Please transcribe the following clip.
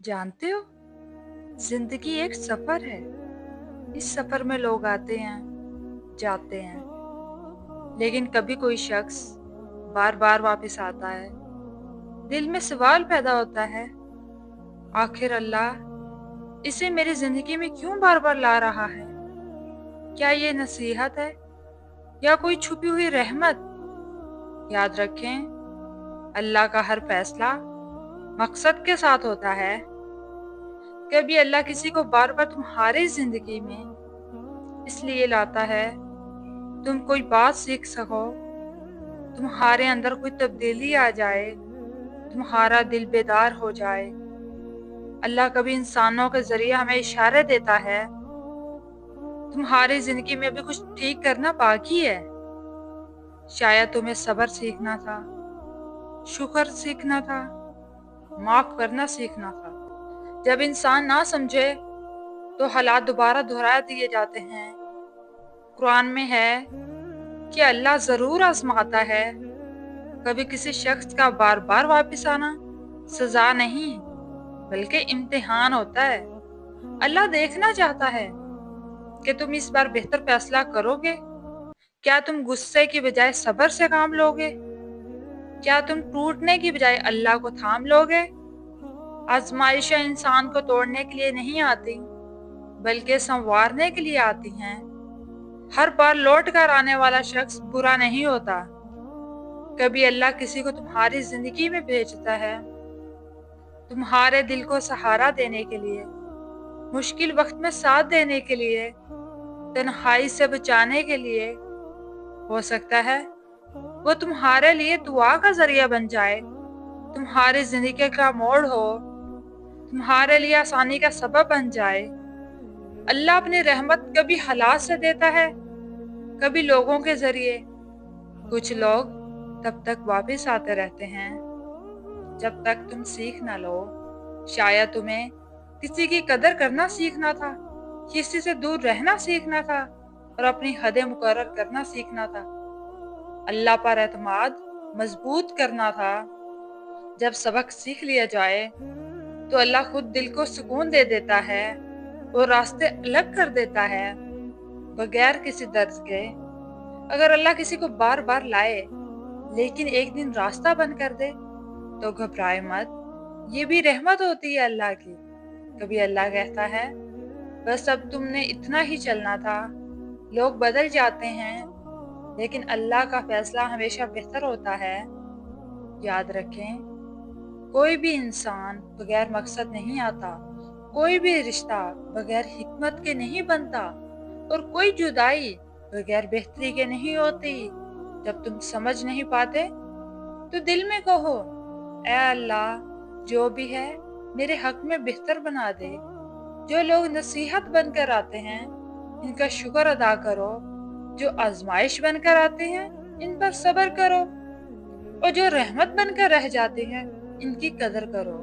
जानते हो, जिंदगी एक सफर है। इस सफर में लोग आते हैं, जाते हैं, लेकिन कभी कोई शख्स बार बार वापस आता है। दिल में सवाल पैदा होता है, आखिर अल्लाह इसे मेरी जिंदगी में क्यों बार बार ला रहा है? क्या ये नसीहत है या कोई छुपी हुई रहमत? याद रखें, अल्लाह का हर फैसला मकसद के साथ होता है। कभी अल्लाह किसी को बार बार तुम्हारी जिंदगी में इसलिए लाता है तुम कोई बात सीख सको, तुम्हारे अंदर कोई तब्दीली आ जाए, तुम्हारा दिल बेदार हो जाए। अल्लाह कभी इंसानों के जरिए हमें इशारे देता है, तुम्हारी जिंदगी में अभी कुछ ठीक करना बाकी है। शायद तुम्हें सब्र सीखना था, शुक्र सीखना था, माफ करना सीखना था। जब इंसान ना समझे तो हालात दोबारा दोहरा दिए जाते हैं। कुरान में है कि अल्लाह जरूर आजमाता है। कभी किसी शख्स का बार बार वापस आना सजा नहीं, बल्कि इम्तिहान होता है। अल्लाह देखना चाहता है कि तुम इस बार बेहतर फैसला करोगे। क्या तुम गुस्से की बजाय सब्र से काम लोगे? क्या तुम टूटने की बजाय अल्लाह को थाम लोगे? आजमाइशें इंसान को तोड़ने के लिए नहीं आती, बल्कि संवारने के लिए आती हैं। हर बार लौट कर आने वाला शख्स बुरा नहीं होता। कभी अल्लाह किसी को तुम्हारी जिंदगी में भेजता है, तुम्हारे दिल को सहारा देने के लिए, मुश्किल वक्त में साथ देने के लिए, तन्हाई से बचाने के लिए। हो सकता है वो तुम्हारे लिए दुआ का जरिया बन जाए, तुम्हारी जिंदगी का मोड़ हो, तुम्हारे लिए आसानी का सबब बन जाए। अल्लाह अपनी रहमत कभी हालात से देता है, कभी लोगों के जरिए। कुछ लोग तब तक वापस आते रहते हैं जब तक तुम सीख ना लो। शायद तुम्हें किसी की कदर करना सीखना था, किसी से दूर रहना सीखना था और अपनी हदें मुकर्रर करना सीखना था। अल्लाह पर एतमाद मजबूत करना था। जब सबक सीख लिया जाए तो अल्लाह खुद दिल को सुकून दे देता है और रास्ते अलग कर देता है बगैर किसी दर्द के। अगर अल्लाह किसी को बार बार लाए लेकिन एक दिन रास्ता बंद कर दे तो घबराए मत, ये भी रहमत होती है अल्लाह की। कभी अल्लाह कहता है बस अब तुमने इतना ही चलना था। लोग बदल जाते हैं, लेकिन अल्लाह का फैसला हमेशा बेहतर होता है। याद रखें, कोई भी इंसान बगैर मकसद नहीं आता, कोई भी रिश्ता बगैर हिकमत के नहीं बनता और कोई जुदाई बगैर बेहतरी के नहीं होती। जब तुम समझ नहीं पाते तो दिल में कहो, ऐ अल्लाह, जो भी है मेरे हक में बेहतर बना दे। जो लोग नसीहत बनकर आते हैं इनका शुक्र अदा करो, जो आजमाइश बनकर आते हैं इन पर सब्र करो और जो रहमत बनकर रह जाते हैं इनकी कदर करो।